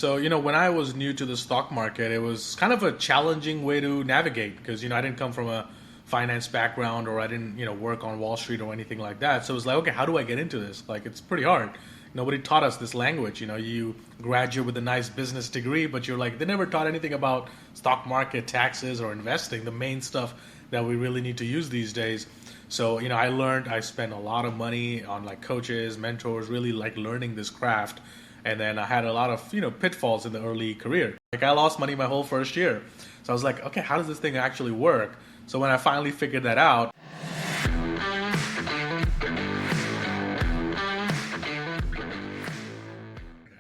So, when I was new to the stock market, it was kind of a challenging way to navigate because, I didn't come from a finance background or I didn't, work on Wall Street or anything like that. So it was like, okay, how do I get into this? Like, it's pretty hard. Nobody taught us this language. You graduate with a nice business degree, but you're like, they never taught anything about stock market, taxes, or investing, the main stuff that we really need to use these days. So, I spent a lot of money on like coaches, mentors, really like learning this craft. And then I had a lot of, pitfalls in the early career. Like I lost money my whole first year. So I was like, okay, how does this thing actually work? So when I finally figured that out,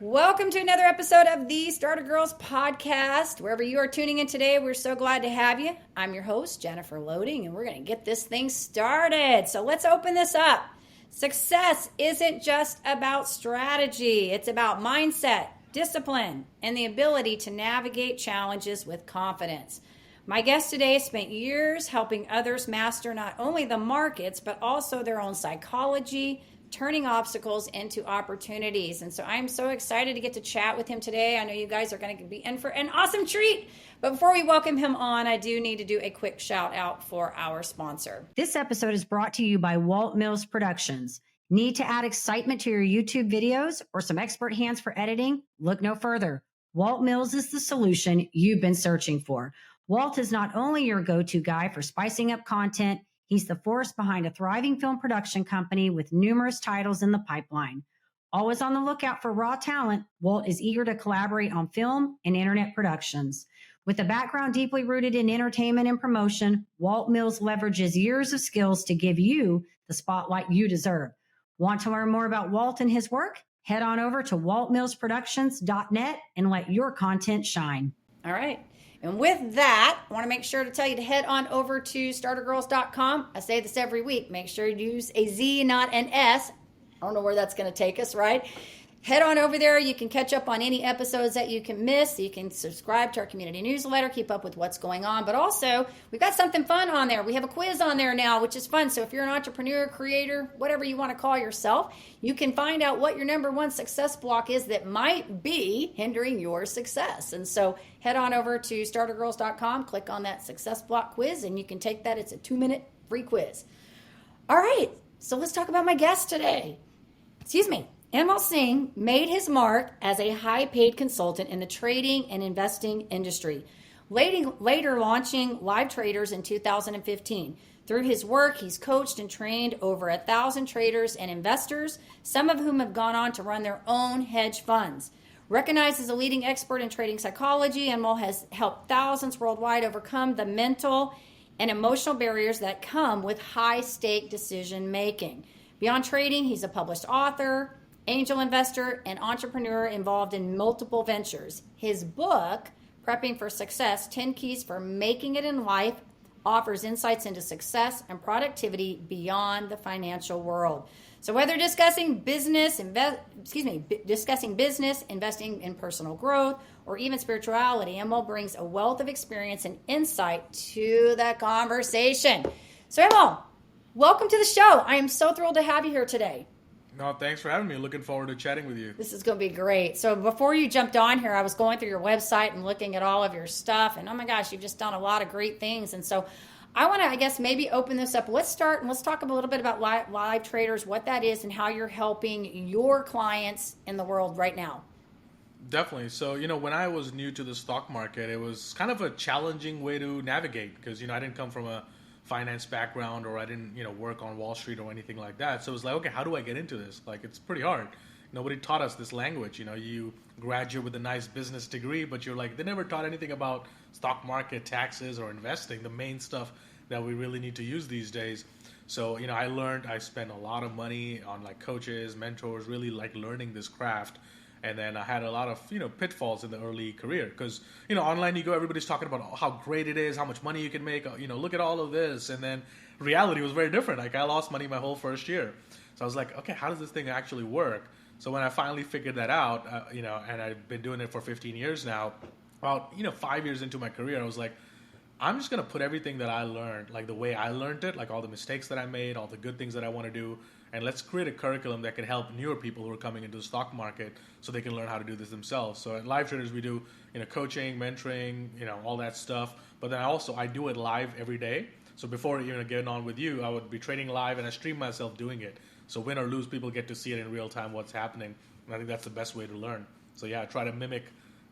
welcome to another episode of the Starter Girlz Podcast. Wherever you are tuning in today, we're so glad to have you. I'm your host, Jennifer Loading, and we're going to get this thing started. So let's open this up. Success isn't just about strategy. It's about mindset, discipline, and the ability to navigate challenges with confidence. My guest today spent years helping others master not only the markets, but also their own psychology, turning obstacles into opportunities. And so I'm so excited to get to chat with him today. I know you guys are going to be in for an awesome treat. But before we welcome him on, I do need to do a quick shout out for our sponsor. This episode is brought to you by Walt Mills Productions. Need to add excitement to your YouTube videos or some expert hands for editing? Look no further. Walt Mills is the solution you've been searching for. Walt is not only your go-to guy for spicing up content, he's the force behind a thriving film production company with numerous titles in the pipeline. Always on the lookout for raw talent, Walt is eager to collaborate on film and internet productions. With a background deeply rooted in entertainment and promotion, Walt Mills leverages years of skills to give you the spotlight you deserve. Want to learn more about Walt and his work? Head on over to waltmillsproductions.net and let your content shine. All right. And with that, I want to make sure to tell you to head on over to startergirlz.com. I say this every week. Make sure you use a Z, not an S. I don't know where that's going to take us, right? Head on over there. You can catch up on any episodes that you can miss. You can subscribe to our community newsletter, keep up with what's going on. But also, we've got something fun on there. We have a quiz on there now, which is fun. So if you're an entrepreneur, creator, whatever you want to call yourself, you can find out what your number one success block is that might be hindering your success. And so head on over to startergirlz.com, click on that success block quiz, and you can take that. It's a 2-minute free quiz. All right, so let's talk about my guest today. Anmol Singh made his mark as a high-paid consultant in the trading and investing industry, later launching Live Traders in 2015. Through his work, he's coached and trained over 1,000 traders and investors, some of whom have gone on to run their own hedge funds. Recognized as a leading expert in trading psychology, Anmol has helped thousands worldwide overcome the mental and emotional barriers that come with high-stake decision-making. Beyond trading, he's a published author, angel investor, and entrepreneur involved in multiple ventures. His book, Prepping for Success, 10 Keys for Making It in Life, offers insights into success and productivity beyond the financial world. So whether discussing business, investing in personal growth, or even spirituality, Anmol brings a wealth of experience and insight to the conversation. So Anmol, welcome to the show. I am so thrilled to have you here today. no, thanks for having me. Looking forward to chatting with you. This is going to be great. So before you jumped on here, I was going through your website and looking at all of your stuff. And oh my gosh, you've just done a lot of great things. And so I want to, maybe open this up. Let's start and let's talk a little bit about live traders, what that is, and how you're helping your clients in the world right now. Definitely. So, when I was new to the stock market, it was kind of a challenging way to navigate because, I didn't come from a finance background or I didn't, work on Wall Street or anything like that. So it was like, okay, how do I get into this? Like, it's pretty hard. Nobody taught us this language. You graduate with a nice business degree, but you're like, they never taught anything about stock market, taxes, or investing, the main stuff that we really need to use these days. So, I spent a lot of money on like coaches, mentors, really like learning this craft. And then I had a lot of, pitfalls in the early career because, online you go, everybody's talking about how great it is, how much money you can make, look at all of this. And then reality was very different. Like I lost money my whole first year. So I was like, okay, how does this thing actually work? So when I finally figured that out, and I've been doing it for 15 years now, about, 5 years into my career, I was like, I'm just going to put everything that I learned, like the way I learned it, like all the mistakes that I made, all the good things that I want to do, and let's create a curriculum that can help newer people who are coming into the stock market so they can learn how to do this themselves. So at Live Traders, we do coaching, mentoring, all that stuff. But then I do it live every day. So before even getting on with you, I would be trading live and I stream myself doing it. So win or lose, people get to see it in real time what's happening. And I think that's the best way to learn. So yeah, I try to mimic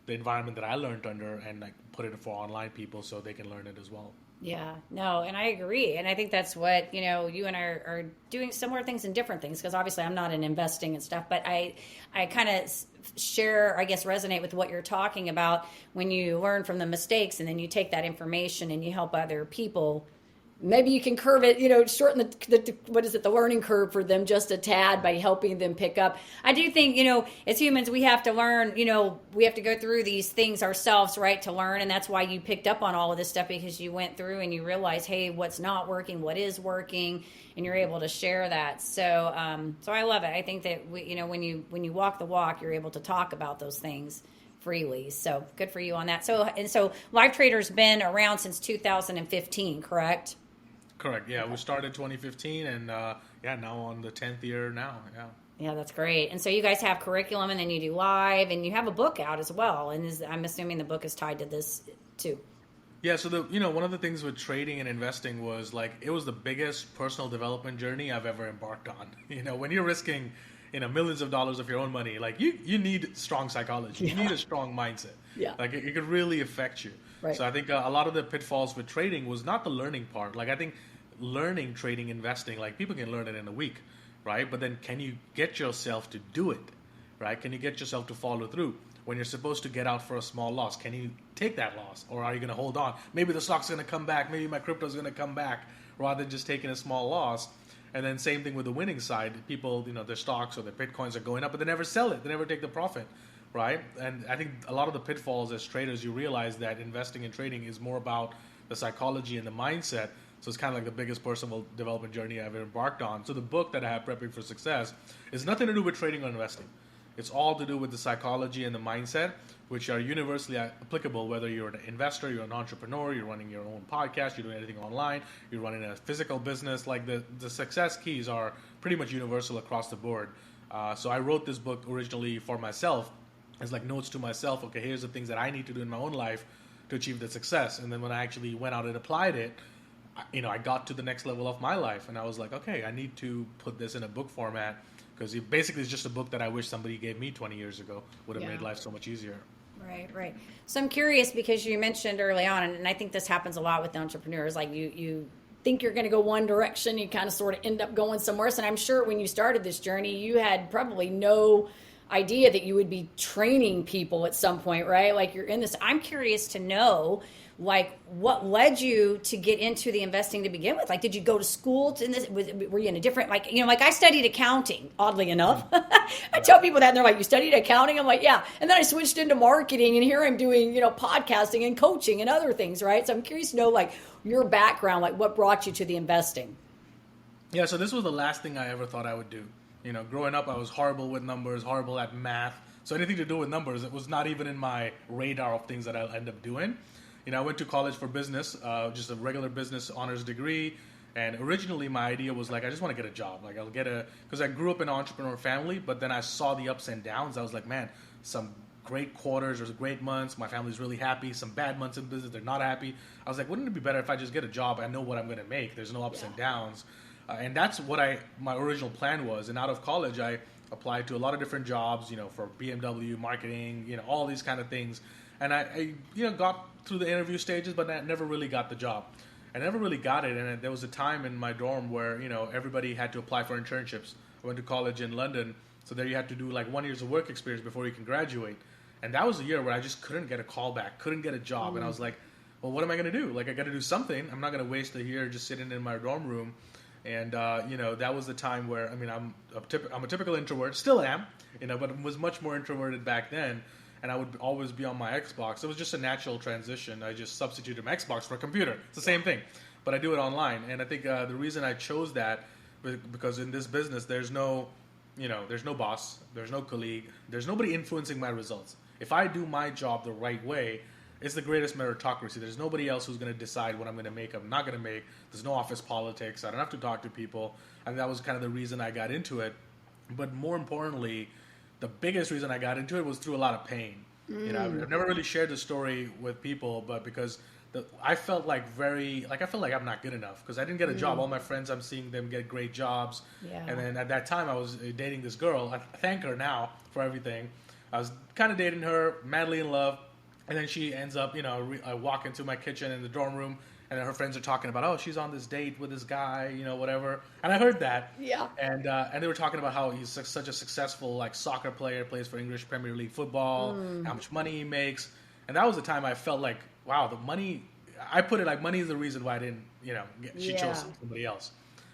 the environment that I learned under and like put it for online people so they can learn it as well. Yeah, no, and I agree. And I think that's what, you and I are doing similar things and different things, because obviously I'm not in investing and stuff, but I kind of share, I guess, resonate with what you're talking about when you learn from the mistakes and then you take that information and you help other people. Maybe you can curve it, shorten the learning curve for them just a tad by helping them pick up. I do think, as humans, we have to learn, we have to go through these things ourselves, right, to learn. And that's why you picked up on all of this stuff, because you went through and you realized, hey, what's not working, what is working, and you're able to share that. So I love it. I think that, when you walk the walk, you're able to talk about those things freely. So good for you on that. So Live Trader's been around since 2015, correct? Correct. Yeah, we started 2015, and now on the 10th year now. Yeah. Yeah, that's great. And so you guys have curriculum, and then you do live, and you have a book out as well. And I'm assuming the book is tied to this too. Yeah. So one of the things with trading and investing was it was the biggest personal development journey I've ever embarked on. When you're risking millions of dollars of your own money, you need strong psychology. Yeah. You need a strong mindset. Yeah. It could really affect you. Right. So I think a lot of the pitfalls with trading was not the learning part. I think learning, trading, investing, people can learn it in a week, right? But then can you get yourself to do it, right? Can you get yourself to follow through? When you're supposed to get out for a small loss, can you take that loss? Or are you going to hold on? Maybe the stock's going to come back. Maybe my crypto's going to come back, rather than just taking a small loss. And then same thing with the winning side. People, their stocks or their Bitcoins are going up, but they never sell it. They never take the profit. Right? And I think a lot of the pitfalls as traders, you realize that investing and trading is more about the psychology and the mindset. So it's kind of like the biggest personal development journey I've ever embarked on. So the book that I have, Prepping for Success, is nothing to do with trading or investing. It's all to do with the psychology and the mindset, which are universally applicable, whether you're an investor, you're an entrepreneur, you're running your own podcast, you're doing anything online, you're running a physical business. The success keys are pretty much universal across the board. So I wrote this book originally for myself, as notes to myself. Okay, here's the things that I need to do in my own life to achieve the success. And then when I actually went out and applied it, I got to the next level of my life, and I was like, okay, I need to put this in a book format, because it basically is just a book that I wish somebody gave me 20 years ago. Would have made life so much easier. Right. So I'm curious, because you mentioned early on, and I think this happens a lot with entrepreneurs, you think you're going to go one direction, you kind of sort of end up going somewhere else. And I'm sure when you started this journey, you had probably no idea that you would be training people at some point, right? You're in this. I'm curious to know, what led you to get into the investing to begin with? Did you go to school in this? Were you in a different, I studied accounting, oddly enough. I tell people that, and they're like, you studied accounting? I'm like, yeah. And then I switched into marketing, and here I'm doing, podcasting and coaching and other things, right? So I'm curious to know, your background, what brought you to the investing? Yeah, so this was the last thing I ever thought I would do. Growing up, I was horrible with numbers, horrible at math. So anything to do with numbers, it was not even in my radar of things that I'll end up doing. I went to college for business, just a regular business honors degree. And originally my idea was I just want to get a job. Because I grew up in an entrepreneur family, but then I saw the ups and downs. I was like, man, some great quarters, there's great months. My family's really happy. Some bad months in business, they're not happy. I was like, wouldn't it be better if I just get a job? I know what I'm going to make. There's no ups and downs. And that's what my original plan was. And out of college, I applied to a lot of different jobs, for BMW, marketing, all these kind of things. And I got through the interview stages, but I never really got the job. I never really got it. And there was a time in my dorm where, everybody had to apply for internships. I went to college in London. So there you had to do 1 year's of work experience before you can graduate. And that was a year where I just couldn't get a call back, couldn't get a job. And I was like, well, what am I going to do? I got to do something. I'm not going to waste a year just sitting in my dorm room. And, that was the time where, I'm a typical introvert, still am, but was much more introverted back then. And I would always be on my Xbox. It was just a natural transition. I just substituted my Xbox for a computer. It's the same thing, but I do it online. And I think the reason I chose that, because in this business, there's no boss, there's no colleague, there's nobody influencing my results. If I do my job the right way, it's the greatest meritocracy. There's nobody else who's going to decide what I'm going to make, I'm not going to make. There's no office politics. I don't have to talk to people. And that was kind of the reason I got into it. But more importantly, the biggest reason I got into it was through a lot of pain. You know, I've never really shared the story with people, but because I felt like I felt like I'm not good enough because I didn't get a job. All my friends, I'm seeing them get great jobs. Yeah. And then at that time, I was dating this girl. I thank her now for everything. I was kind of dating her, madly in love. And then she ends up, you know, I walk into my kitchen in the dorm room, and then her friends are talking about, oh, she's on this date with this guy, you know, whatever. And I heard that. Yeah. And they were talking about how he's such a successful, like, soccer player, plays for English Premier League football, how much money he makes. And that was the time I felt like, wow, the money, I put it like money is the reason why I didn't, you know, she chose somebody else.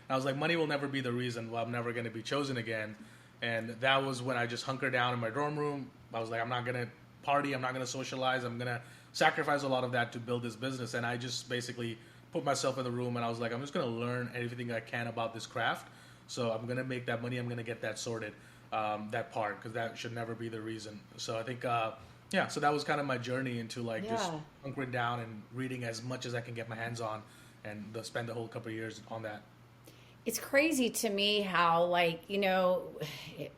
And I was like, money will never be the reason why I'm never going to be chosen again. And that was when I just hunkered down in my dorm room. I was like, I'm not going to party, I'm not going to socialize, I'm going to sacrifice a lot of that to build this business. And I just basically put myself in the room and I was like, I'm just going to learn everything I can about this craft. So I'm going to make that money, I'm going to get that sorted, that part, because that should never be the reason. So I think, so that was kind of my journey into just hunkering down and reading as much as I can get my hands on and spend the whole couple of years on that. It's crazy to me how, like, you know,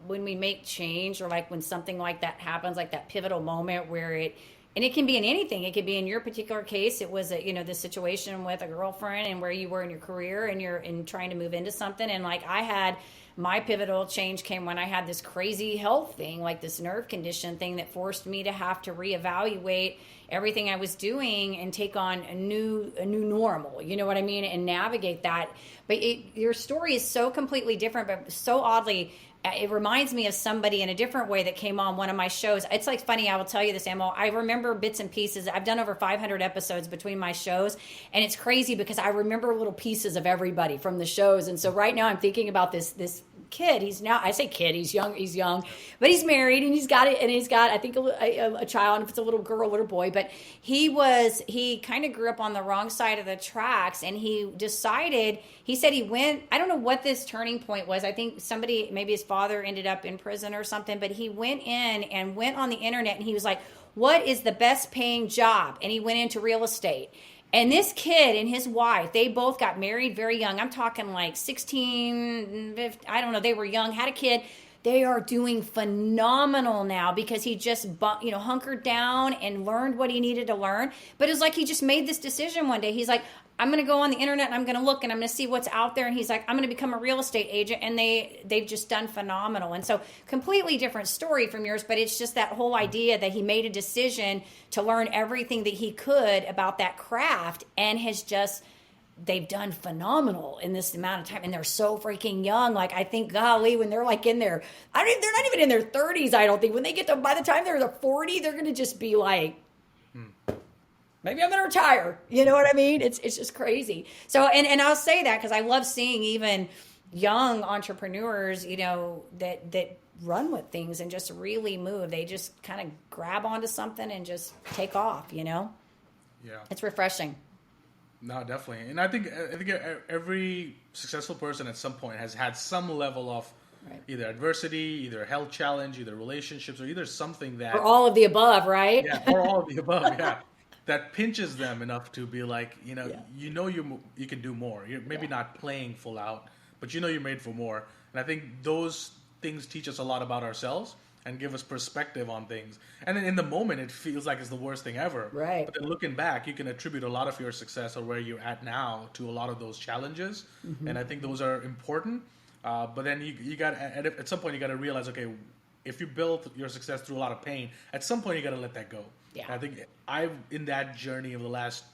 when we make change or like when something like that happens, like that pivotal moment where and it can be in anything. It could be in your particular case. It was, the situation with a girlfriend and where you were in your career and you're trying to move into something. And like I had my pivotal change came when I had this crazy health thing, like this nerve condition thing that forced me to have to reevaluate everything I was doing and take on a new normal, you know what I mean? And navigate that. But your story is so completely different, but so oddly, it reminds me of somebody in a different way that came on one of my shows. It's like funny, I will tell you this, Anmol. I remember bits and pieces. I've done over 500 episodes between my shows, and it's crazy because I remember little pieces of everybody from the shows. And so right now I'm thinking about this kid. I say kid, he's young, but he's married and he's got I think a child, if it's a little girl, little boy, but he kind of grew up on the wrong side of the tracks, and he said he went, I don't know what this turning point was. I think maybe his father ended up in prison or something, but he went in and went on the internet and he was like, what is the best paying job? And he went into real estate. And this kid and his wife, they both got married very young. I'm talking like 16, 15, I don't know. They were young, had a kid. They are doing phenomenal now because he just, hunkered down and learned what he needed to learn. But it's like he just made this decision one day. He's like, I'm going to go on the internet and I'm going to look and I'm going to see what's out there. And he's like, I'm going to become a real estate agent. And they've just done phenomenal. And so completely different story from yours, but it's just that whole idea that he made a decision to learn everything that he could about that craft and they've done phenomenal in this amount of time. And they're so freaking young. Like, I think, golly, when they're like in their, they're not even in their 30s, I don't think. When they get to, by the time they're 40, they're going to just be like, maybe I'm going to retire. You know what I mean? It's just crazy. So, and I'll say that because I love seeing even young entrepreneurs, that run with things and just really move. They just kind of grab onto something and just take off, Yeah. It's refreshing. No, definitely. And I think every successful person at some point has had some level of either adversity, either a health challenge, either relationships, or either something that... Or all of the above, right? Yeah, or all of the above, yeah. That pinches them enough to be like, you can do more. You're maybe not playing full out, but you're made for more. And I think those things teach us a lot about ourselves and give us perspective on things. And then in the moment, it feels like it's the worst thing ever. Right. But then looking back, you can attribute a lot of your success or where you're at now to a lot of those challenges. Mm-hmm. And I think those are important. But then you got at some point, you got to realize, okay, if you built your success through a lot of pain, at some point you got to let that go. Yeah. And I think I've in that journey of the last,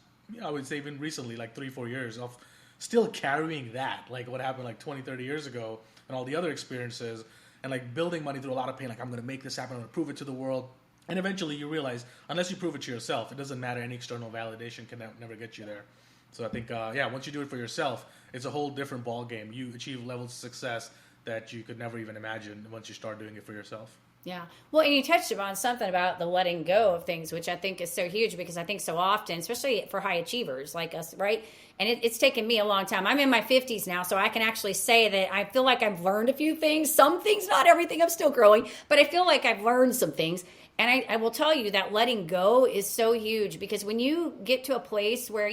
I would say even recently, like 3-4 years of still carrying that, like what happened like 20-30 years ago and all the other experiences and like building money through a lot of pain. Like, I'm going to make this happen. I'm going to prove it to the world. And eventually you realize, unless you prove it to yourself, it doesn't matter. Any external validation can never get you there. So I think, once you do it for yourself, it's a whole different ball game. You achieve levels of success that you could never even imagine once you start doing it for yourself. Yeah. Well, and you touched upon something about the letting go of things, which I think is so huge because I think so often, especially for high achievers like us, right? And it's taken me a long time. I'm in my 50s now, so I can actually say that I feel like I've learned a few things. Some things, not everything. I'm still growing, but I feel like I've learned some things. And I will tell you that letting go is so huge, because when you get to a place where,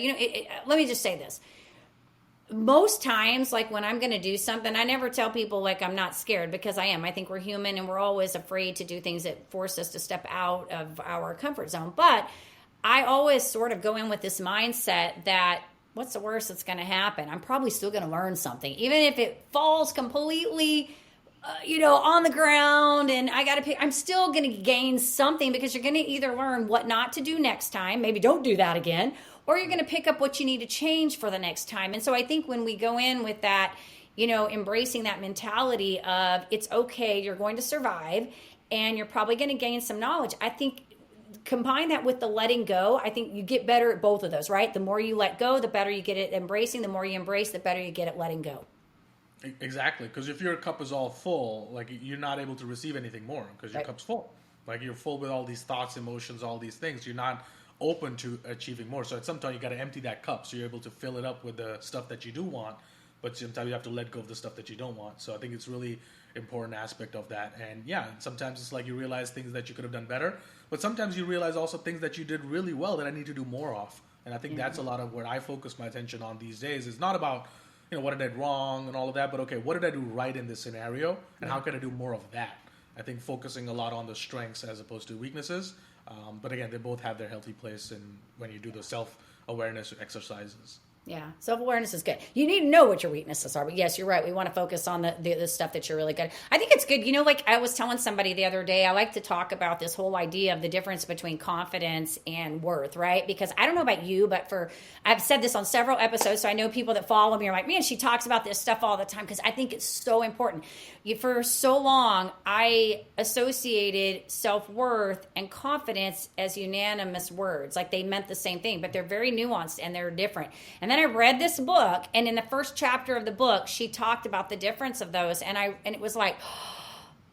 let me just say this. Most times, like when I'm going to do something, I never tell people like I'm not scared, because I am. I think we're human and we're always afraid to do things that force us to step out of our comfort zone. But I always sort of go in with this mindset that what's the worst that's going to happen? I'm probably still going to learn something, even if it falls completely on the ground, and I got to pick, I'm still going to gain something, because you're going to either learn what not to do next time, maybe don't do that again, or you're going to pick up what you need to change for the next time. And so I think when we go in with that, embracing that mentality of it's okay, you're going to survive, and you're probably going to gain some knowledge. I think combine that with the letting go, I think you get better at both of those, right? The more you let go, the better you get at embracing. The more you embrace, the better you get at letting go. Exactly, because if your cup is all full, like you're not able to receive anything more, because your cup's full. Like you're full with all these thoughts, emotions, all these things. You're not open to achieving more. So at some time you got to empty that cup, so you're able to fill it up with the stuff that you do want, but sometimes you have to let go of the stuff that you don't want. So I think it's really important aspect of that. And yeah, sometimes it's like you realize things that you could have done better, but sometimes you realize also things that you did really well that I need to do more of. And I think that's a lot of what I focus my attention on these days. It's not about what I did wrong and all of that, but okay, what did I do right in this scenario, and how can I do more of that? I think focusing a lot on the strengths as opposed to weaknesses. But again, they both have their healthy place in when you do the self-awareness exercises. Yeah, self-awareness is good. You need to know what your weaknesses are. But yes, you're right. We want to focus on the stuff that you're really good at. I think it's good. Like I was telling somebody the other day, I like to talk about this whole idea of the difference between confidence and worth, right? Because I don't know about you, but I've said this on several episodes, so I know people that follow me are like, man, she talks about this stuff all the time, because I think it's so important. For so long, I associated self-worth and confidence as unanimous words. Like they meant the same thing, but they're very nuanced and they're different. And then I read this book, and in the first chapter of the book, she talked about the difference of those. And it was like,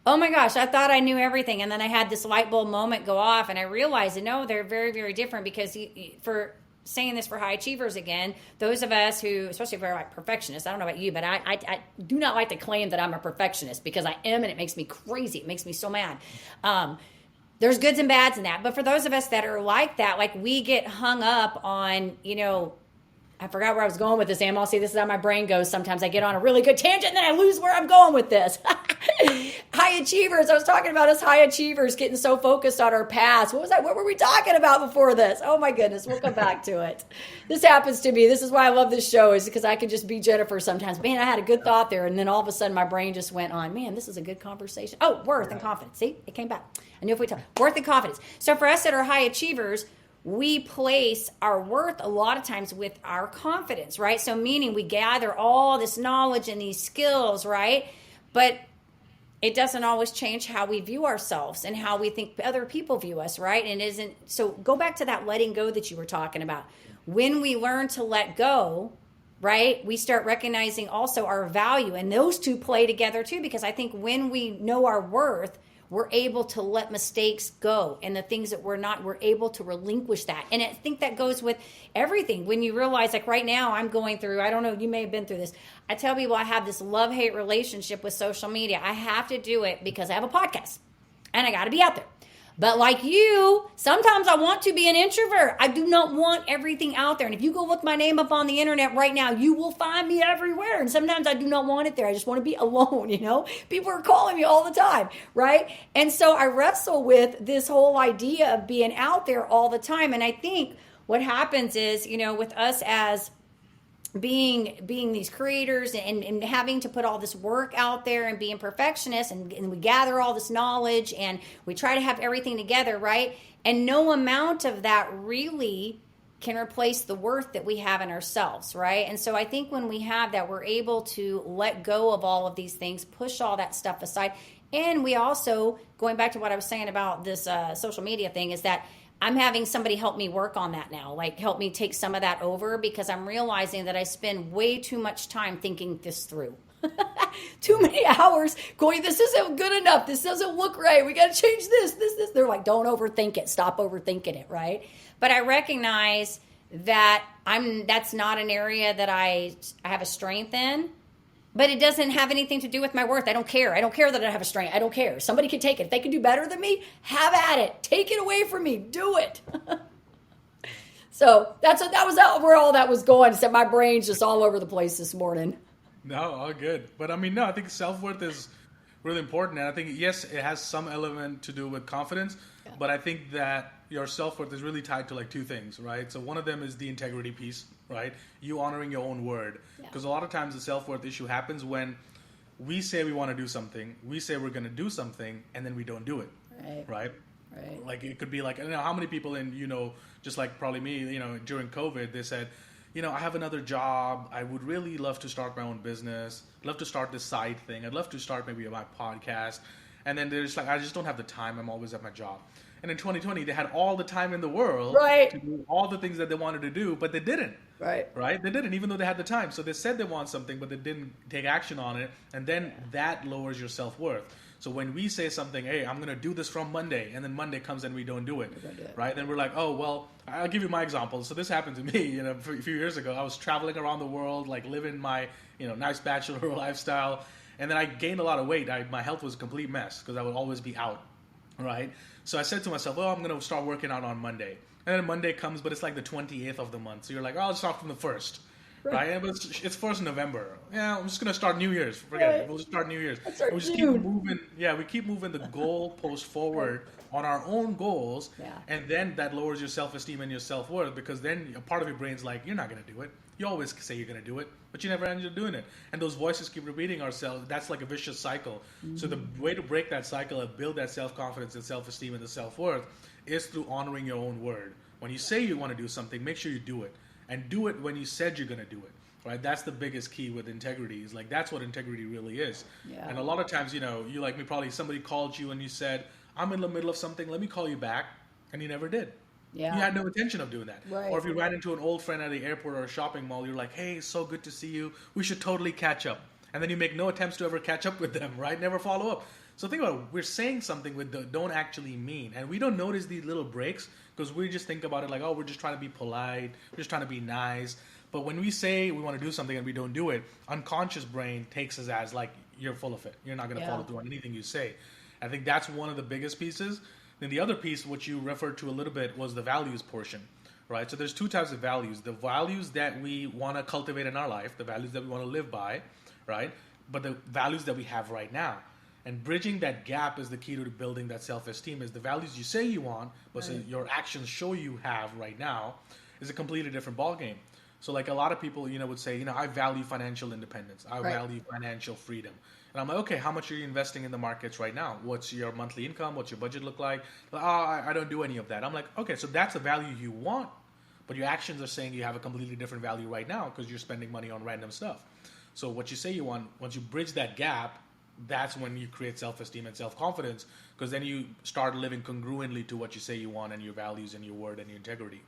oh my gosh, I thought I knew everything. And then I had this light bulb moment go off, and I realized, no, they're very, very different, because for saying this for high achievers again, those of us who, especially if we're like perfectionists, I don't know about you, but I do not like to claim that I'm a perfectionist, because I am, and it makes me crazy. It makes me so mad. There's goods and bads in that. But for those of us that are like that, like we get hung up on, I forgot where I was going with this, Anmol. See, this is how my brain goes. Sometimes I get on a really good tangent and then I lose where I'm going with this. High achievers. I was talking about us high achievers getting so focused on our past. What was that? What were we talking about before this? Oh my goodness. We'll come back to it. This happens to me. This is why I love this show, is because I can just be Jennifer sometimes. Man, I had a good thought there, and then all of a sudden my brain just went on, man, this is a good conversation. Oh, worth and confidence. See, it came back. I knew if we talk worth and confidence. So for us that are high achievers, we place our worth a lot of times with our confidence, right? So meaning we gather all this knowledge and these skills, right? But it doesn't always change how we view ourselves and how we think other people view us, right? And so go back to that letting go that you were talking about. When we learn to let go, right, we start recognizing also our value, and those two play together too, because I think when we know our worth, we're able to let mistakes go, and the things that we're not, we're able to relinquish that. And I think that goes with everything. When you realize, like right now, I'm going through, I don't know, you may have been through this. I tell people I have this love-hate relationship with social media. I have to do it because I have a podcast and I got to be out there. But like you, sometimes I want to be an introvert. I do not want everything out there. And if you go look my name up on the internet right now, you will find me everywhere. And sometimes I do not want it there. I just want to be alone, People are calling me all the time, right? And so I wrestle with this whole idea of being out there all the time. And I think what happens is, with us as being these creators and having to put all this work out there and being perfectionists, and we gather all this knowledge and we try to have everything together, right? And no amount of that really can replace the worth that we have in ourselves, right? And so I think when we have that, we're able to let go of all of these things, push all that stuff aside. And we also, going back to what I was saying about this social media thing, is that I'm having somebody help me work on that now, like help me take some of that over, because I'm realizing that I spend way too much time thinking this through. Too many hours going, this isn't good enough. This doesn't look right. We got to change this. They're like, don't overthink it. Stop overthinking it, right? But I recognize that that's not an area that I have a strength in. But it doesn't have anything to do with my worth. I don't care. I don't care that I have a strength. I don't care. Somebody can take it. If they can do better than me, have at it. Take it away from me. Do it. So that was where all that was going. Except my brain's just all over the place this morning. No, all good. But I mean, no, I think self-worth is really important. And I think, yes, it has some element to do with confidence. Yeah. But I think that your self-worth is really tied to like two things, right? So one of them is the integrity piece, right? You honoring your own word. Because a lot of times the self-worth issue happens when we say we want to do something, we say we're going to do something, and then we don't do it, right? Like it could be like, I don't know how many people just like probably me, during COVID, they said, I have another job. I would really love to start my own business. Love to start this side thing. I'd love to start maybe my podcast. And then they're just like, I just don't have the time. I'm always at my job. And in 2020, they had all the time in the world to do all the things that they wanted to do, but they didn't. Right? They didn't, even though they had the time. So they said they want something, but they didn't take action on it. And then that lowers your self-worth. So when we say something, hey, I'm going to do this from Monday, and then Monday comes and we don't do it, right? Then we're like, oh, well, I'll give you my example. So this happened to me, a few years ago. I was traveling around the world, like living my, nice bachelor lifestyle. And then I gained a lot of weight. My health was a complete mess because I would always be out, right? So I said to myself, well, I'm going to start working out on Monday. And then Monday comes, but it's like the 28th of the month. So you're like, oh, I'll start from the 1st. Right? Yeah, but it's 1st November. Yeah, I'm just going to start New Year's. Forget it. We'll just start New Year's. We just keep moving. Yeah, we keep moving the goal post forward on our own goals. Yeah. And then that lowers your self-esteem and your self-worth because then a part of your brain's like, you're not going to do it. You always say you're going to do it, but you never end up doing it. And those voices keep repeating ourselves. That's like a vicious cycle. Mm-hmm. So the way to break that cycle and build that self-confidence and self-esteem and the self-worth is through honoring your own word. When you say you want to do something, make sure you do it. And do it when you said you're going to do it, right? That's the biggest key with integrity. Is like, that's what integrity really is. Yeah. And a lot of times, you like me, probably somebody called you and you said, I'm in the middle of something, let me call you back. And you never did. Yeah. You had no intention of doing that. Right. Or if you ran into an old friend at the airport or a shopping mall, you're like, hey, so good to see you. We should totally catch up. And then you make no attempts to ever catch up with them, right? Never follow up. So think about it. We're saying something we don't actually mean. And we don't notice these little breaks because we just think about it like, oh, we're just trying to be polite. We're just trying to be nice. But when we say we want to do something and we don't do it, unconscious brain takes us as like, you're full of it. You're not going to follow through on anything you say. I think that's one of the biggest pieces. Then the other piece, which you referred to a little bit, was the values portion, right? So there's two types of values. The values that we want to cultivate in our life, the values that we want to live by, right? But the values that we have right now. And bridging that gap is the key to building that self-esteem. Is the values you say you want, but so your actions show you have right now, is a completely different ballgame. So like a lot of people, would say, I value financial independence. I value financial freedom. And I'm like, okay, how much are you investing in the markets right now? What's your monthly income? What's your budget look like? I don't do any of that. I'm like, okay, so that's a value you want, but your actions are saying you have a completely different value right now because you're spending money on random stuff. So what you say you want, once you bridge that gap, that's when you create self-esteem and self-confidence because then you start living congruently to what you say you want and your values and your word and your integrity.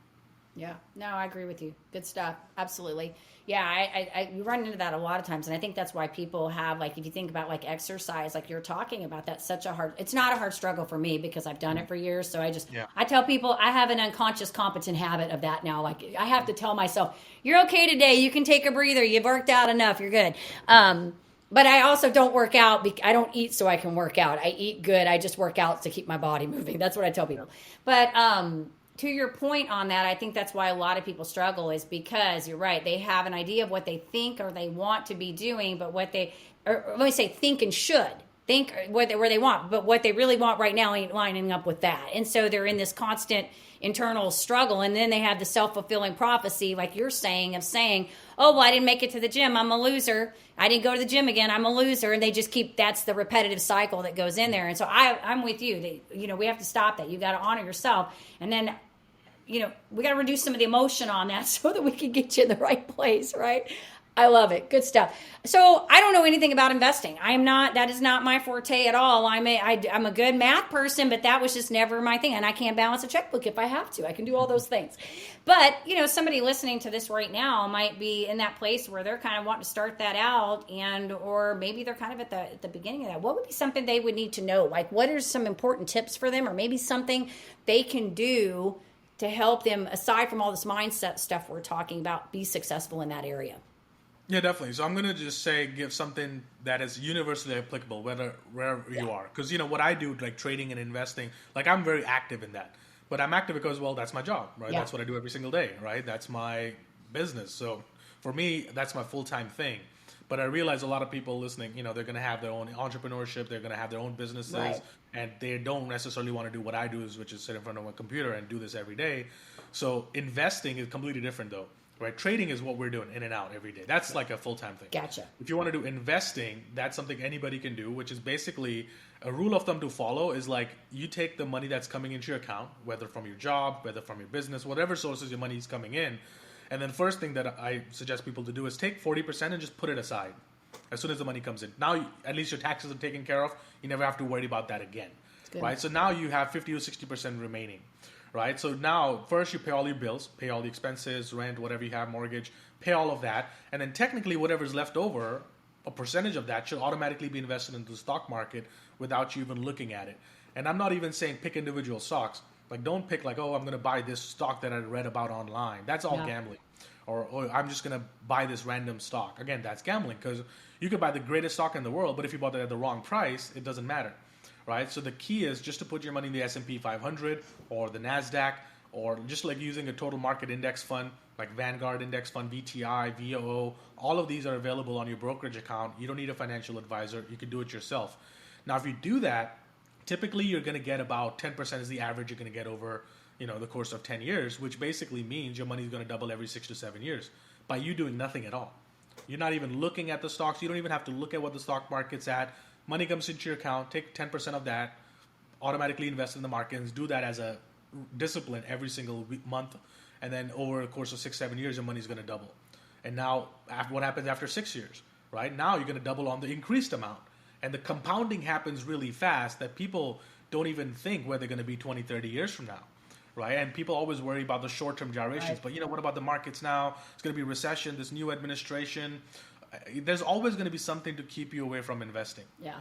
Yeah, no, I agree with you. Good stuff. Absolutely. Yeah, I run into that a lot of times. And I think that's why people have, like, if you think about like exercise, like you're talking about, that's it's not a hard struggle for me because I've done it for years. So I tell people I have an unconscious competent habit of that now. Like I have to tell myself, you're okay today. You can take a breather. You've worked out enough. You're good. But I also don't work out. I don't eat so I can work out. I eat good. I just work out to keep my body moving. That's what I tell people. But to your point on that, I think that's why a lot of people struggle is because you're right. They have an idea of what they think or they want to be doing, but let me say think and should. Think where they want, but what they really want right now ain't lining up with that. And so they're in this constant internal struggle. And then they have the self-fulfilling prophecy, like you're saying, of saying, oh, well, I didn't make it to the gym. I'm a loser. I didn't go to the gym again. I'm a loser. And they just that's the repetitive cycle that goes in there. And so I'm with you. We have to stop that. You got to honor yourself. And then, we got to reduce some of the emotion on that so that we can get you in the right place, right? I love it. Good stuff. So I don't know anything about investing. That is not my forte at all. I'm a good math person, but that was just never my thing. And I can't balance a checkbook if I have to. I can do all those things. But, somebody listening to this right now might be in that place where they're kind of wanting to start that out or maybe they're kind of at the beginning of that. What would be something they would need to know? Like what are some important tips for them or maybe something they can do to help them, aside from all this mindset stuff we're talking about, be successful in that area? Yeah, definitely. So I'm going to just say give something that is universally applicable, wherever you are. Because, what I do, like trading and investing, like I'm very active in that. But I'm active because, well, that's my job, right? Yeah. That's what I do every single day, right? That's my business. So for me, that's my full-time thing. But I realize a lot of people listening, they're going to have their own entrepreneurship, they're going to have their own businesses, Right. and they don't necessarily want to do what I do, which is sit in front of a computer and do this every day. So investing is completely different, though. Right, trading is what we're doing in and out every day. That's like a full-time thing. Gotcha. If you want to do investing, that's something anybody can do, which is basically a rule of thumb to follow is like you take the money that's coming into your account, whether from your job, whether from your business, whatever sources your money is coming in. And then first thing that I suggest people to do is take 40% and just put it aside as soon as the money comes in. Now, at least your taxes are taken care of. You never have to worry about that again. Right? So now you have 50 or 60% remaining. Right, so now first you pay all your bills, pay all the expenses, rent, whatever you have, mortgage, pay all of that, and then technically whatever's left over, a percentage of that should automatically be invested into the stock market without you even looking at it. And I'm not even saying pick individual stocks. Like don't pick like, oh, I'm going to buy this stock that I read about online. That's all gambling. Or I'm just going to buy this random stock. Again, that's gambling because you could buy the greatest stock in the world, but if you bought it at the wrong price, it doesn't matter. Right, so the key is just to put your money in the S&P 500 or the NASDAQ or just like using a total market index fund like Vanguard Index Fund, VTI, VOO. All of these are available on your brokerage account. You don't need a financial advisor. You can do it yourself. Now, if you do that, typically you're going to get about 10% is the average you're going to get over the course of 10 years, which basically means your money is going to double every 6 to 7 years by you doing nothing at all. You're not even looking at the stocks. You don't even have to look at what the stock market's at. Money comes into your account, take 10% of that, automatically invest in the markets, do that as a discipline every single month, and then over the course of 6-7 years, your money is going to double. And now, what happens after 6 years, right? Now you're going to double on the increased amount. And the compounding happens really fast that people don't even think where they're going to be 20, 30 years from now, right? And people always worry about the short-term gyrations. Right. But what about the markets now? It's going to be recession, this new administration. There's always going to be something to keep you away from investing. Yeah.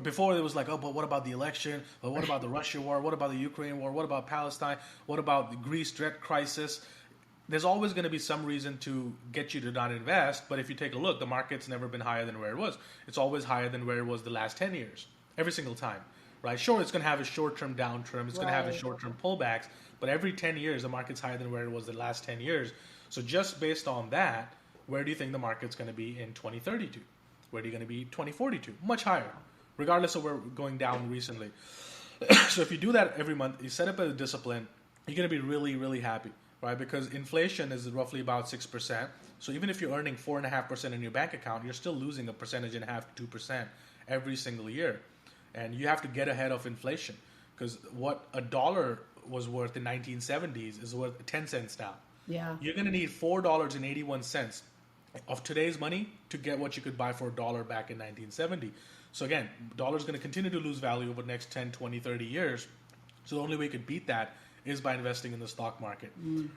Before it was like, oh, but what about the election? But what about the Russia war? What about the Ukraine war? What about Palestine? What about the Greece debt crisis? There's always going to be some reason to get you to not invest. But if you take a look, the market's never been higher than where it was. It's always higher than where it was the last 10 years, every single time, right? Sure, it's going to have a short-term downturn. It's going to have a short-term pullbacks. But every 10 years, the market's higher than where it was the last 10 years. So just based on that, where do you think the market's going to be in 2032? Where are you going to be 2042? Much higher, regardless of where we're going down recently. So if you do that every month, you set up a discipline, you're going to be really, really happy, right? Because inflation is roughly about 6%. So even if you're earning 4.5% in your bank account, you're still losing 1.5% to 2% every single year. And you have to get ahead of inflation because what a dollar was worth in 1970s is worth 10 cents now. Yeah. You're going to need $4.81 of today's money to get what you could buy for $1 back in 1970. So again, dollar is going to continue to lose value over the next 10, 20, 30 years. So the only way you could beat that is by investing in the stock market,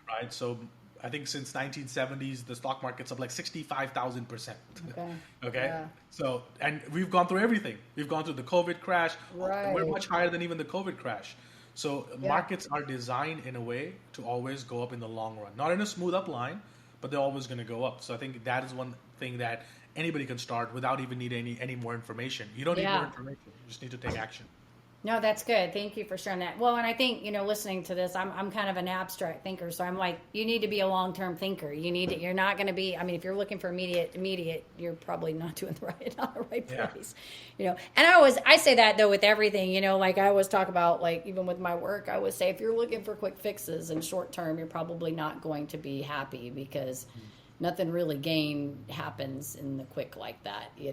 right? So I think since 1970s, the stock market's up like 65,000%. Okay. Yeah. So, and we've gone through everything. We've gone through the COVID crash. Right. We're much higher than even the COVID crash. So markets are designed in a way to always go up in the long run. Not in a smooth up line, but they're always going to go up. So I think that is one thing that anybody can start without even needing any more information. You don't need more information. You just need to take action. No, that's good. Thank you for sharing that. Well, and I think, listening to this, I'm kind of an abstract thinker. So I'm like, you need to be a long-term thinker. You're not going to be, if you're looking for immediate, you're probably not doing the right place, and I say that though with everything, like I always talk about, like even with my work, I always say, if you're looking for quick fixes and short term, you're probably not going to be happy because nothing really happens in the quick like that, You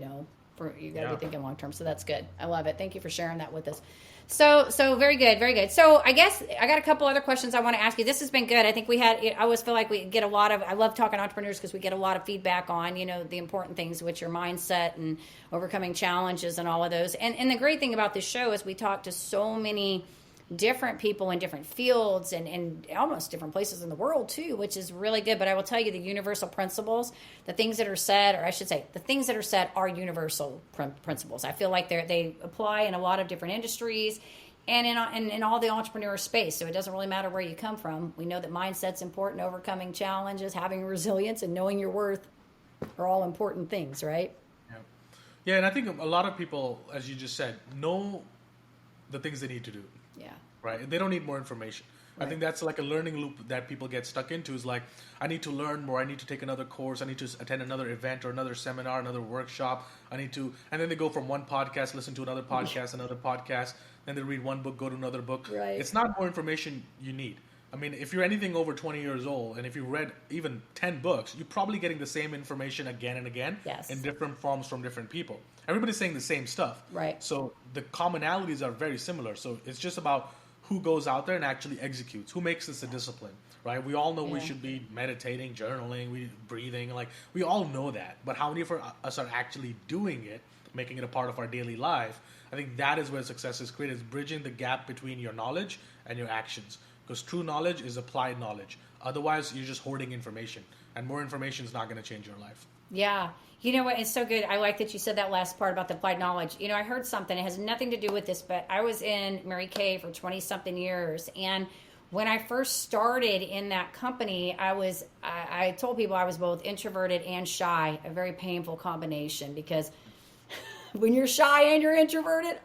got to be thinking long term. So that's good. I love it. Thank you for sharing that with us. So very good, very good. So I guess I got a couple other questions I want to ask you. This has been good. I think I always feel like we get a lot of, I love talking to entrepreneurs because we get a lot of feedback on, the important things, which are mindset and overcoming challenges and all of those. And the great thing about this show is we talk to so many different people in different fields and almost different places in the world too, which is really good. But I will tell you the universal principles, the things that are said, or I should say the things that are said are universal principles. I feel like they apply in a lot of different industries and in all the entrepreneur space. So it doesn't really matter where you come from. We know that mindset's important, overcoming challenges, having resilience and knowing your worth are all important things, right? Yeah, and I think a lot of people, as you just said, know the things they need to do. Yeah. Right? They don't need more information. Right. I think that's like a learning loop that people get stuck into, is like, I need to learn more. I need to take another course. I need to attend another event or another seminar, another workshop. And then they go from one podcast, listen to another podcast, then they read one book, go to another book. Right. It's not more information you need. I mean, if you're anything over 20 years old, and if you read even 10 books, you're probably getting the same information again and again in different forms from different people. Everybody's saying the same stuff. Right. So the commonalities are very similar. So it's just about who goes out there and actually executes, who makes this a discipline, right? We all know we should be meditating, journaling, breathing, like we all know that. But how many of us are actually doing it, making it a part of our daily life? I think that is where success is created, is bridging the gap between your knowledge and your actions. Because true knowledge is applied knowledge. Otherwise, you're just hoarding information. And more information is not going to change your life. Yeah. You know what? It's so good. I like that you said that last part about the applied knowledge. You know, I heard something. It has nothing to do with this, but I was in Mary Kay for 20-something years. And when I first started in that company, I told people I was both introverted and shy, a very painful combination, because when you're shy and you're introverted,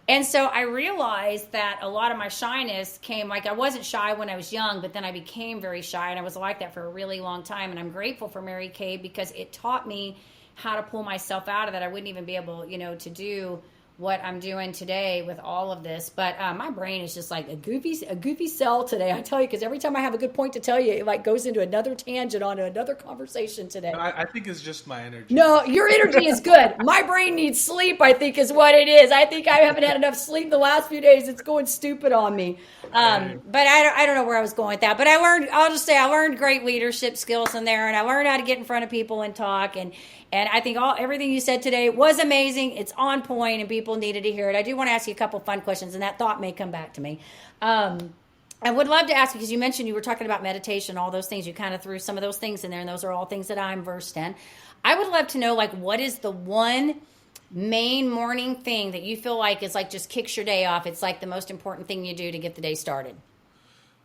And so I realized that a lot of my shyness came, like I wasn't shy when I was young, but then I became very shy, and I was like that for a really long time. And I'm grateful for Mary Kay because it taught me how to pull myself out of that. I wouldn't even be able, to do what I'm doing today with all of this. But my brain is just like a goofy cell today, I tell you, because every time I have a good point to tell you, it like goes into another tangent onto another conversation today. I think it's just my energy. No, your energy is good. My brain needs sleep, I think, is what it is. I think I haven't had enough sleep the last few days. It's going stupid on me. But I don't know where I was going with that. But I learned great leadership skills in there, and I learned how to get in front of people and talk. And I think everything you said today was amazing. It's on point, and people needed to hear it. I do want to ask you a couple fun questions, and that thought may come back to me. I would love to ask you, because you mentioned you were talking about meditation, all those things. You kind of threw some of those things in there, and those are all things that I'm versed in. I would love to know, like, what is the one main morning thing that you feel like is like just kicks your day off? It's like the most important thing you do to get the day started.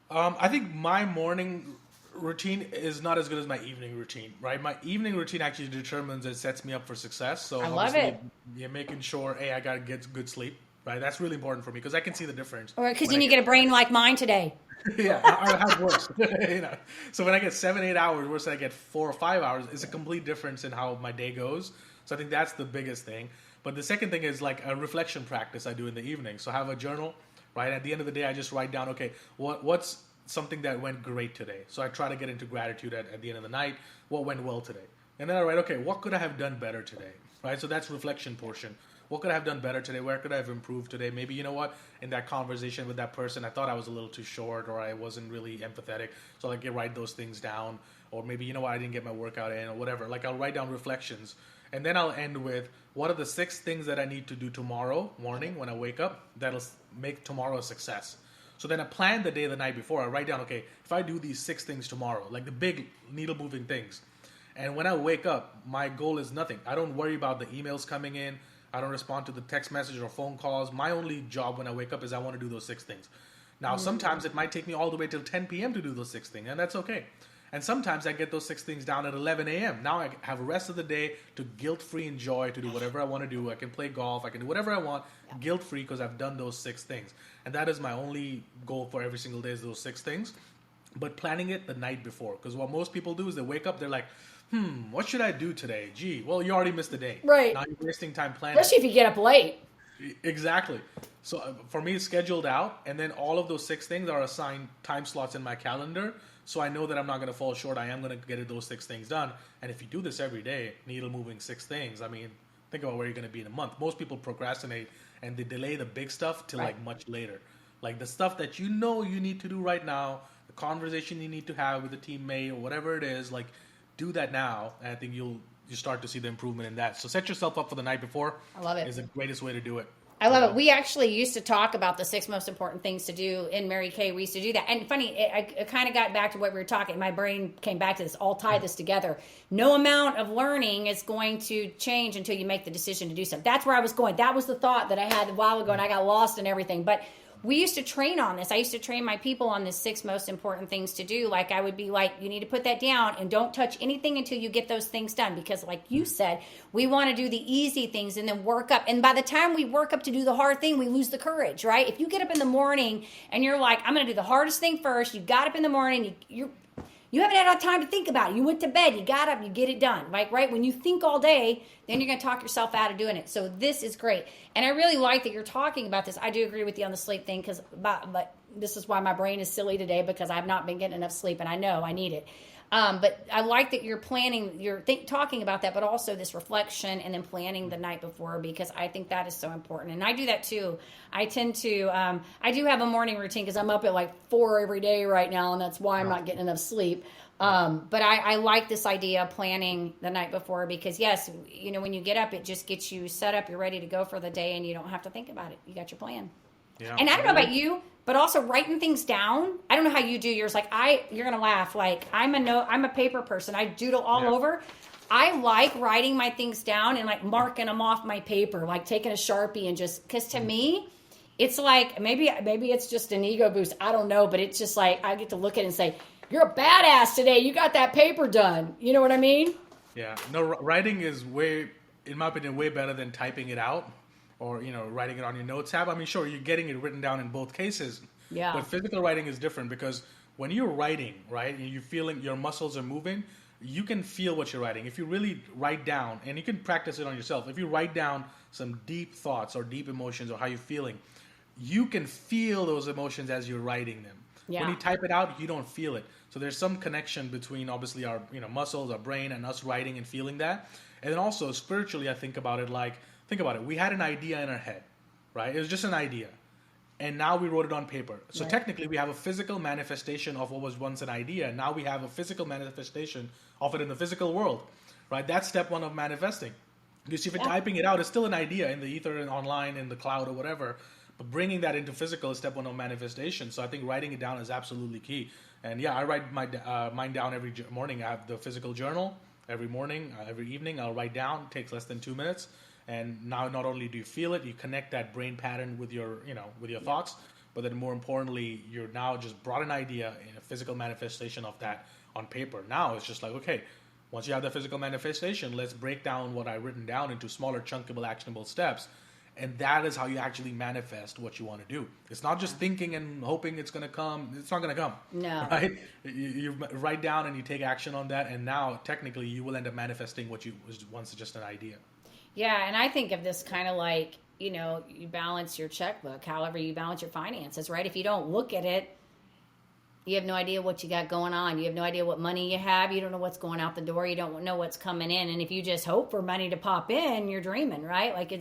I think my morning routine is not as good as my evening routine, right? My evening routine actually determines and sets me up for success. So I love it. You're making sure, I got to get good sleep, right? That's really important for me because I can see the difference. Or because you need to get a brain like mine today. Yeah, I have worse. So when I get 7-8 hours versus I get 4 or 5 hours, it's a complete difference in how my day goes. So I think that's the biggest thing. But the second thing is like a reflection practice I do in the evening. So I have a journal, right? At the end of the day, I just write down, okay, what's something that went great today? So I try to get into gratitude at the end of the night. What went well today? And then I write, okay, what could I have done better today? Right? So that's reflection portion. What could I have done better today? Where could I have improved today? Maybe, you know what, in that conversation with that person, I thought I was a little too short or I wasn't really empathetic. So like, write those things down. Or maybe, you know what, I didn't get my workout in or whatever. Like, I'll write down reflections. And then I'll end with, what are the 6 things that I need to do tomorrow morning when I wake up that'll make tomorrow a success? So then I plan the day the night before. I write down, okay, if I do these 6 things tomorrow, like the big needle-moving things, and when I wake up, my goal is nothing. I don't worry about the emails coming in. I don't respond to the text message or phone calls. My only job when I wake up is I want to do those 6 things. Now, sometimes it might take me all the way till 10 p.m. to do those 6 things, and that's okay. And sometimes I get those 6 things down at 11 a.m. Now I have the rest of the day to guilt-free enjoy, to do whatever I want to do. I can play golf. I can do whatever I want, guilt-free, because I've done those 6 things. And that is my only goal for every single day, is those 6 things. But planning it the night before. Because what most people do is they wake up, they're like, what should I do today? Gee, well, you already missed the day. Right. Now you're wasting time planning. Especially if you get up late. Exactly. So for me, it's scheduled out. And then all of those 6 things are assigned time slots in my calendar. So I know that I'm not going to fall short. I am going to get those 6 things done. And if you do this every day, needle moving 6 things, I mean, think about where you're going to be in a month. Most people procrastinate and they delay the big stuff till like much later. Like the stuff that you know you need to do right now, the conversation you need to have with a teammate or whatever it is, like do that now. And I think you start to see the improvement in that. So set yourself up for the night before. I love it. Is the greatest way to do it. I love it. We actually used to talk about the 6 most important things to do in Mary Kay. We used to do that. And funny, I kind of got back to what we were talking. My brain came back to this, all tie this together. No amount of learning is going to change until you make the decision to do something. That's where I was going. That was the thought that I had a while ago, and I got lost in everything. But we used to train on this. I used to train my people on the 6 most important things to do. Like I would be like, you need to put that down and don't touch anything until you get those things done. Because like you said, we want to do the easy things and then work up. And by the time we work up to do the hard thing, we lose the courage, right? If you get up in the morning and you're like, I'm going to do the hardest thing first. You got up in the morning, you haven't had time to think about it. You went to bed, you got up, you get it done. Like, right? When you think all day, then you're going to talk yourself out of doing it. So this is great. And I really like that you're talking about this. I do agree with you on the sleep thing, but this is why my brain is silly today, because I've not been getting enough sleep, and I know I need it. But I like that you're planning, talking about that, but also this reflection and then planning the night before, because I think that is so important. And I do that too. I tend to, I do have a morning routine because I'm up at like 4 every day right now, and that's why I'm not getting enough sleep. But I like this idea of planning the night before, because yes, when you get up, it just gets you set up, you're ready to go for the day, and you don't have to think about it. You got your plan. Yeah. And I don't know about you, but also writing things down. I don't know how you do yours. Like you're going to laugh. Like I'm a paper person. I doodle all over. I like writing my things down and like marking them off my paper, like taking a Sharpie and just, cause to me, it's like, maybe it's just an ego boost. I don't know, but it's just like, I get to look at it and say, you're a badass today. You got that paper done. You know what I mean? Yeah. No, writing is in my opinion, way better than typing it out. Or, writing it on your notes app. I mean, sure, you're getting it written down in both cases. Yeah. But physical writing is different, because when you're writing, right, and you're feeling your muscles are moving, you can feel what you're writing. If you really write down, and you can practice it on yourself, if you write down some deep thoughts or deep emotions or how you're feeling, you can feel those emotions as you're writing them. Yeah. When you type it out, you don't feel it. So there's some connection between obviously our muscles, our brain, and us writing and feeling that. And then also spiritually, I think about it like, think about it. We had an idea in our head, right? It was just an idea. And now we wrote it on paper. So technically we have a physical manifestation of what was once an idea. Now we have a physical manifestation of it in the physical world, right? That's step 1 of manifesting. Because if you're typing it out, it's still an idea in the ether and online, in the cloud or whatever. But bringing that into physical is step 1 of manifestation. So I think writing it down is absolutely key. And yeah, I write mine down every morning. I have the physical journal every morning, every evening. I'll write down. It takes less than 2 minutes. And now not only do you feel it, you connect that brain pattern with your thoughts, but then more importantly, you're now just brought an idea in a physical manifestation of that on paper. Now it's just like, okay, once you have that physical manifestation, let's break down what I've written down into smaller, chunkable, actionable steps. And that is how you actually manifest what you want to do. It's not just thinking and hoping it's going to come. It's not going to come. No. Right? You write down and you take action on that. And now technically you will end up manifesting what was once just an idea. Yeah, and I think of this kind of like, you balance your checkbook, however you balance your finances, right? If you don't look at it, you have no idea what you got going on. You have no idea what money you have. You don't know what's going out the door. You don't know what's coming in. And if you just hope for money to pop in, you're dreaming, right? Like you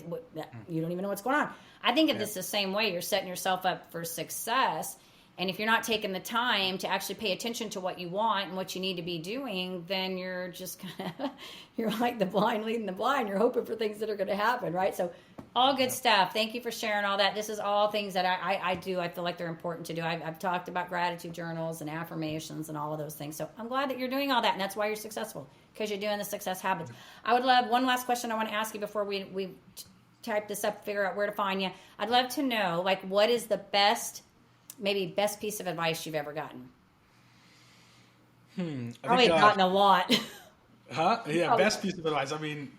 don't even know what's going on. I think of this the same way. You're setting yourself up for success. And if you're not taking the time to actually pay attention to what you want and what you need to be doing, then you're just kind of, you're like the blind leading the blind. You're hoping for things that are going to happen, right? So all good stuff. Thank you for sharing all that. This is all things that I do. I feel like they're important to do. I've talked about gratitude journals and affirmations and all of those things. So I'm glad that you're doing all that. And that's why you're successful, because you're doing the success habits. I would love one last question I want to ask you before we type this up, figure out where to find you. I'd love to know, like, what is the best piece of advice you've ever gotten? Probably gotten a lot. Huh? Yeah, probably. Best piece of advice. I mean,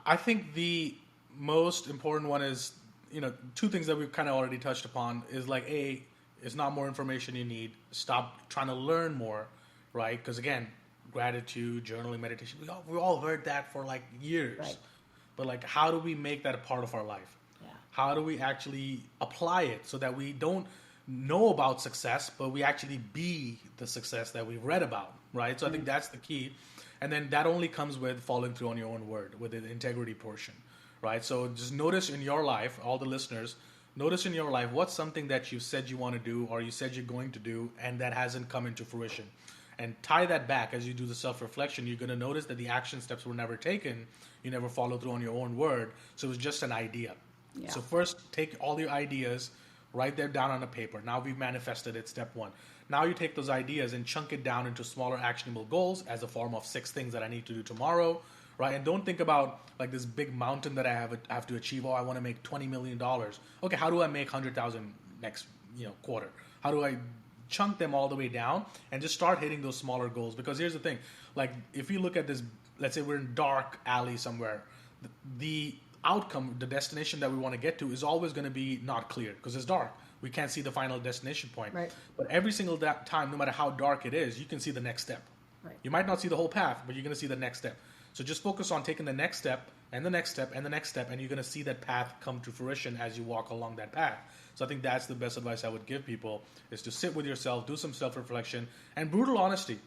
I think the most important one is, 2 things that we've kind of already touched upon is like, A, it's not more information you need. Stop trying to learn more, right? Because again, gratitude, journaling, meditation, we all heard that for like years. Right. But like, how do we make that a part of our life? How do we actually apply it so that we don't know about success, but we actually be the success that we've read about, right? So I think that's the key. And then that only comes with following through on your own word, with the integrity portion, right? So just notice in your life, all the listeners, notice in your life what's something that you said you want to do or you said you're going to do and that hasn't come into fruition. And tie that back as you do the self-reflection. You're going to notice that the action steps were never taken. You never followed through on your own word. So it was just an idea. Yeah. So first, take all your ideas, write them down on a paper. Now we've manifested it, step 1. Now you take those ideas and chunk it down into smaller actionable goals as a form of 6 things that I need to do tomorrow, right? And don't think about like this big mountain that I have to achieve. Oh, I want to make $20 million. Okay, how do I make 100,000 next quarter? How do I chunk them all the way down and just start hitting those smaller goals? Because here's the thing, like if you look at this, let's say we're in dark alley somewhere, the outcome, the destination that we want to get to is always going to be not clear because it's dark. We can't see the final destination point. Right. But every single time, no matter how dark it is, you can see the next step. Right. You might not see the whole path, but you're going to see the next step. So just focus on taking the next step and the next step and the next step, and you're going to see that path come to fruition as you walk along that path. So I think that's the best advice I would give people, is to sit with yourself, do some self-reflection, and brutal honesty,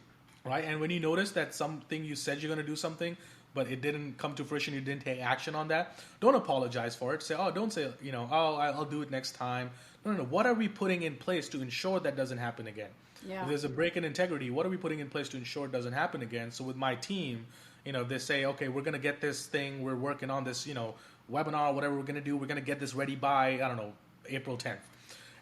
right? And when you notice that something you said you're going to do something, but it didn't come to fruition, you didn't take action on that, don't apologize for it. Don't say, I'll do it next time. No. What are we putting in place to ensure that doesn't happen again? Yeah. If there's a break in integrity, what are we putting in place to ensure it doesn't happen again? So with my team, they say, okay, we're going to get this thing, we're working on this, webinar, whatever we're going to do, we're going to get this ready by, April 10th.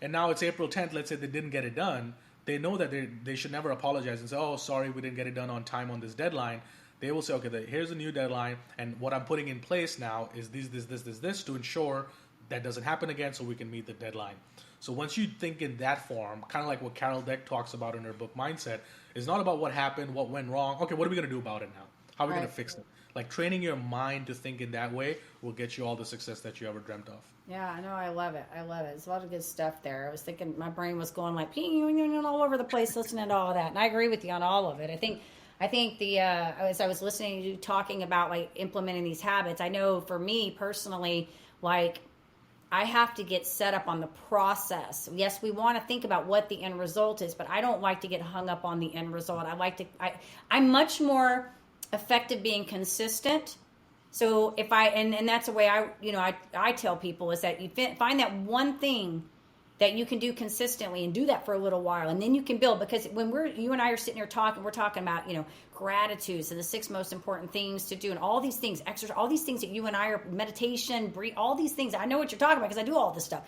And now it's April 10th, let's say they didn't get it done. They know that they should never apologize and say, oh, sorry, we didn't get it done on time on this deadline. They will say, okay, here's a new deadline, and what I'm putting in place now is this to ensure that doesn't happen again so we can meet the deadline. So once you think in that form, kind of like what Carol Dweck talks about in her book Mindset, it's not about what happened, what went wrong. Okay, what are we going to do about it now? How are we going to fix it? Like training your mind to think in that way will get you all the success that you ever dreamt of. Yeah, I know. I love it. There's a lot of good stuff there. I was thinking my brain was going like ping all over the place listening to all of that. And I agree with you on all of it. I think as I was listening to you talking about like implementing these habits, I know for me personally, like I have to get set up on the process. Yes, we want to think about what the end result is, but I don't like to get hung up on the end result. I'm much more effective being consistent. So if and that's the way I tell people is that you find that one thing that you can do consistently and do that for a little while, and then you can build. Because when you and I are sitting here talking, we're talking about gratitude, so the 6 most important things to do, and all these things, exercise, all these things that you and I are meditation, breathe, all these things. I know what you're talking about because I do all this stuff.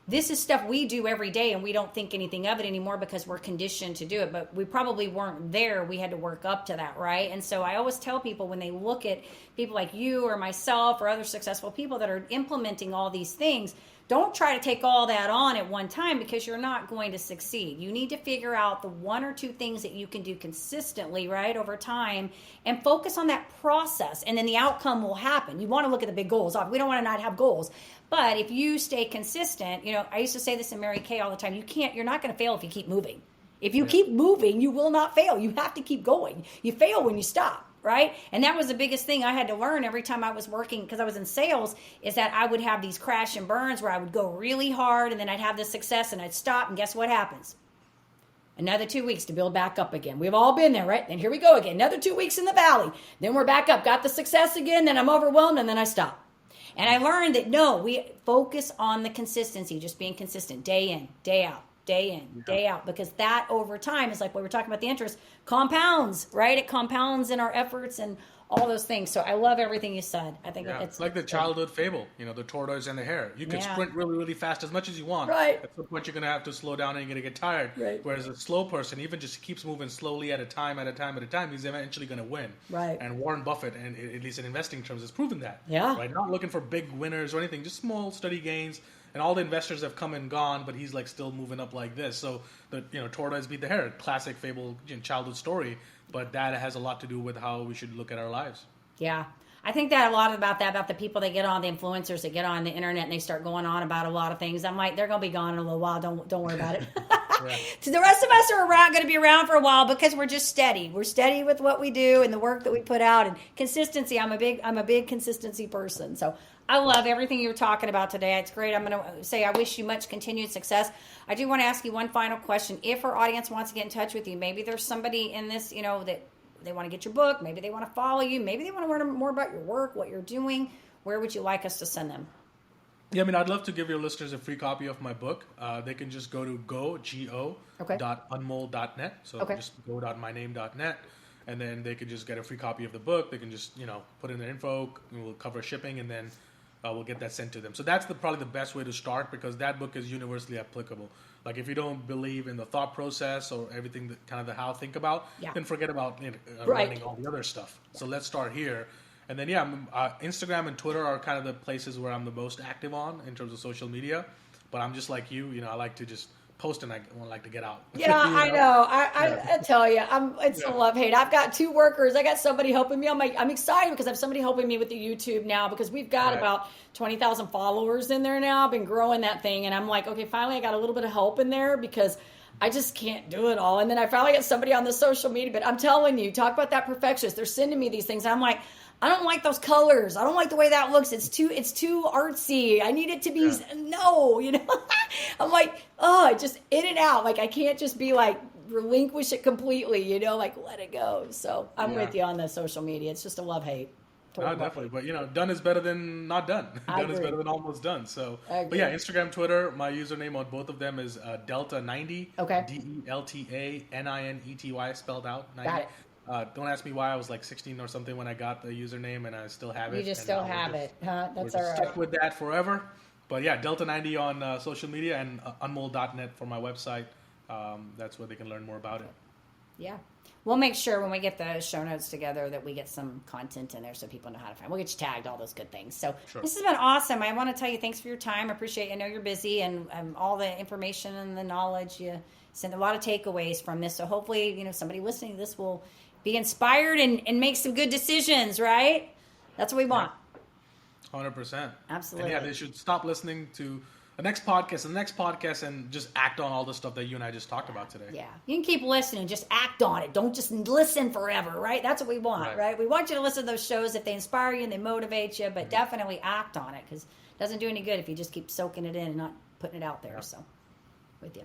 This is stuff we do every day, and we don't think anything of it anymore because we're conditioned to do it. But we probably weren't there. We had to work up to that, right? And so I always tell people when they look at people like you or myself or other successful people that are implementing all these things, don't try to take all that on at one time because you're not going to succeed. You need to figure out the 1 or 2 things that you can do consistently, right, over time, and focus on that process, and then the outcome will happen. You want to look at the big goals. We don't want to not have goals. But if you stay consistent, I used to say this in Mary Kay all the time, you're not going to fail if you keep moving. If you keep moving, you will not fail. You have to keep going. You fail when you stop. Right? And that was the biggest thing I had to learn every time I was working, because I was in sales, is that I would have these crash and burns where I would go really hard and then I'd have the success and I'd stop, and guess what happens? Another 2 weeks to build back up again. We've all been there, right? And here we go again. Another 2 weeks in the valley. Then we're back up, got the success again, then I'm overwhelmed, and then I stop. And I learned that we focus on the consistency, just being consistent day in, day out. Day in, day out, because that over time is like what we're talking about, the interest compounds, right? It compounds in our efforts and all those things. So I love everything you said. I think it's like the childhood fable, the tortoise and the hare. You can sprint really, really fast as much as you want. Right. At some point, you're going to have to slow down and you're going to get tired. Right. Whereas a slow person even just keeps moving slowly at a time, he's eventually going to win. Right. And Warren Buffett, and at least in investing terms, has proven that. Yeah. Right. Not looking for big winners or anything, just small, steady gains. And all the investors have come and gone, but he's like still moving up like this. So the tortoise beat the hare, classic fable, childhood story. But that has a lot to do with how we should look at our lives. Yeah. I think that a lot about the people that get on, the influencers that get on the internet and they start going on about a lot of things. I'm like, they're going to be gone in a little while. Don't worry about it. Yeah. So the rest of us are going to be around for a while because we're just steady. We're steady with what we do and the work that we put out, and consistency. I'm a big consistency person. So I love everything you were talking about today. It's great. I'm going to say I wish you much continued success. I do want to ask you one final question. If our audience wants to get in touch with you, maybe there's somebody in this, that they want to get your book, maybe they want to follow you, maybe they want to learn more about your work, what you're doing, where would you like us to send them? Yeah, I'd love to give your listeners a free copy of my book. They can just go to go.unmol.net. So just go.myname.net. And then they can just get a free copy of the book. They can just, put in their info. We'll cover shipping, and then we'll get that sent to them. So that's probably the best way to start, because that book is universally applicable. Like if you don't believe in the thought process or everything, that kind of the how think about, then forget about learning all the other stuff. So let's start here. And then, yeah, Instagram and Twitter are kind of the places where I'm the most active on in terms of social media. But I'm just like you, I like to just post and I like to get out. Yeah, I know. I tell you, it's a love-hate. I've got 2 workers. I got somebody helping me. I'm excited because I have somebody helping me with the YouTube now because we've got about 20,000 followers in there now. I've been growing that thing. And I'm like, okay, finally I got a little bit of help in there because I just can't do it all. And then I finally got somebody on the social media. But I'm telling you, talk about that perfectionist. They're sending me these things. I'm like, I don't like those colors. I don't like the way that looks. It's too artsy. I need it to be no. I'm like, just in and out. Like I can't just be like relinquish it completely. Like let it go. So I'm with you on the social media. It's just a love-hate. No, definitely. But done is better than not done. Done is better than almost done. So, but yeah, Instagram, Twitter, my username on both of them is Delta90. Okay. DELTA99ETY spelled out. 90. Got it. Don't ask me why. I was like 16 or something when I got the username, and I still have it. You just still have it, huh? That's all right. Stuck with that forever. But yeah, Delta90 on social media and Anmol.net for my website. That's where they can learn more about it. Yeah. We'll make sure when we get the show notes together that we get some content in there so people know how to find. We'll get you tagged, all those good things. So This has been awesome. I want to tell you thanks for your time. I appreciate it. I know you're busy and all the information and the knowledge. You sent a lot of takeaways from this. So hopefully, somebody listening to this will be inspired and make some good decisions, right? That's what we want. 100%. Absolutely. And yeah, they should stop listening to the next podcast and just act on all the stuff that you and I just talked about today. Yeah. You can keep listening. Just act on it. Don't just listen forever, right? That's what we want, right? We want you to listen to those shows if they inspire you and they motivate you, but definitely act on it because it doesn't do any good if you just keep soaking it in and not putting it out there. So, with you.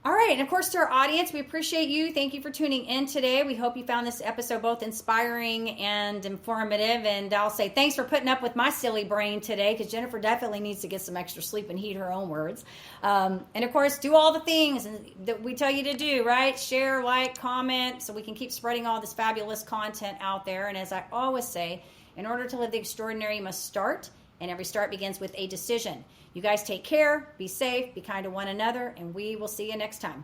All right. And of course, to our audience, we appreciate you. Thank you for tuning in today. We hope you found this episode both inspiring and informative. And I'll say thanks for putting up with my silly brain today because Jennifer definitely needs to get some extra sleep and heed her own words. And of course, do all the things that we tell you to do, right? Share, like, comment so we can keep spreading all this fabulous content out there. And as I always say, in order to live the extraordinary, you must start. And every start begins with a decision. You guys take care, be safe, be kind to one another, and we will see you next time.